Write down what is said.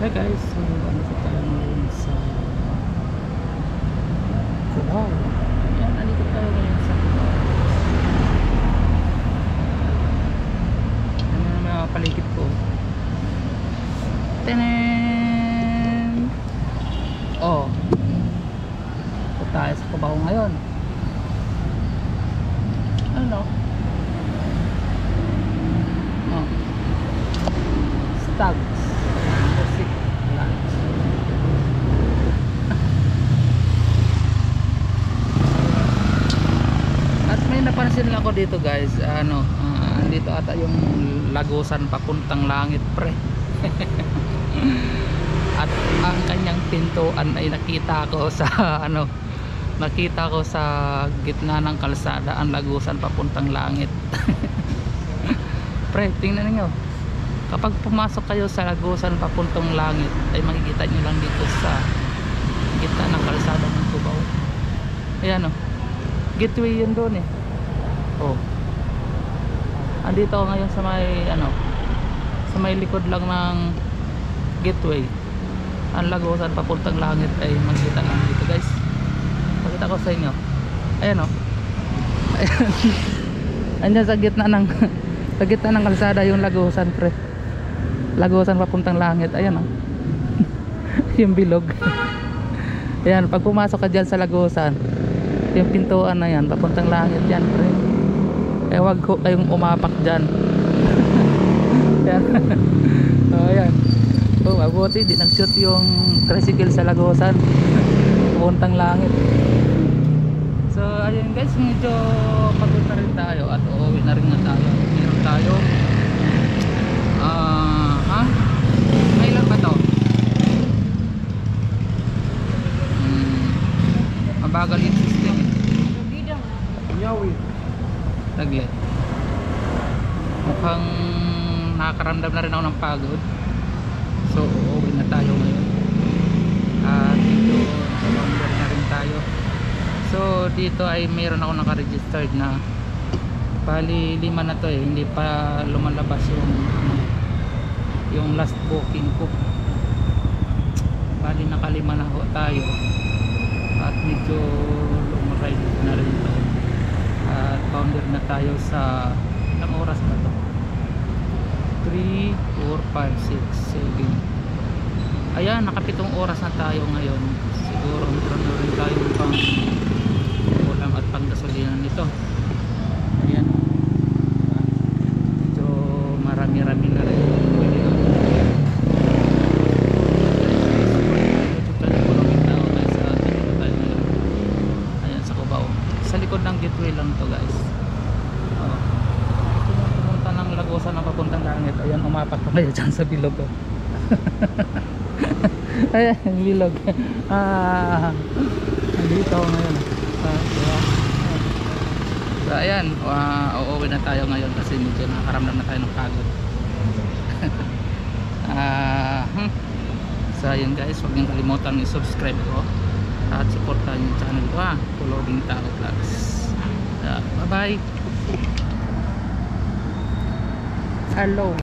Hi guys, so ano po tayo ngayon sa Cubao. Ayan, nandito tayo ngayon sa Cubao. Ano na mga paligid ko. Tenen! Oh, po tayo sa Cubao ngayon. Ano? Oh, Stags. Napansin lang ako dito guys, andito ata yung lagusan papuntang langit pre. At ang kanyang pintuan ay nakita ko sa nakita ko sa gitna ng kalsada, ang lagusan papuntang langit. Pre, tingnan niyo, kapag pumasok kayo sa lagusan papuntang langit ay makikita niyo lang dito sa gitna ng kalsada ng Cubao. Ayan o, gateway yun doon eh. Oh. Andito ako ngayon sa may sa may likod lang ng gateway. Ang lagusan papuntang langit ay makikita lang dito guys. Pakita ko sa inyo. Ayan oh. Ayan. Andiyan sa gitna ng kalsada yung lagusan pre. Lagusan papuntang langit. Ayan oh. Yung bilog. Ayan, pag pumasok ka dyan sa lagusan, yung pintuan na yan papuntang langit yan pre. Eh wag kayong umapak dyan. Yan. Oh, yan. Oh, mabuti di nag-shoot yung tricycle sa lagusan puntang langit. So ayun guys, medyo pagod na rin tayo at uuwi na rin na tayo. Meron tayo ilan ba to? Mabagal yung system. Taglit. Mukhang nakakaramdam na rin ako ng pagod. So uuwi na tayo ngayon. At dito number na rin tayo. So dito ay mayroon ako naka-registered na bali 5 na to eh. Hindi pa lumalabas yung last booking ko. Bali naka 5 na ho tayo. At medyo lumuride na rin to. At founder na tayo sa ilang oras ba to? 3, 4, 5, 6, 7. Ayan, nakapitong oras na tayo ngayon. Siguro meron na rin tayo pang ulam at pang gasolina nito. Ayan, medyo marami-rami na rin. Sa likod ng gateway lang to guys. Pumunta ng lagusan na papuntang langit. Ayan, umapak pa kayo dyan sa bilog. Ayan, bilog. Dito ako ngayon. So ayan, uuwi na tayo ngayon kasi medyo nakakaramdam na tayo ng pagod. So ayan guys, huwag niyong kalimutan i-subscribe ko at supportan yung channel ko Kulobing Tao Vlogs. Bye bye. Hello.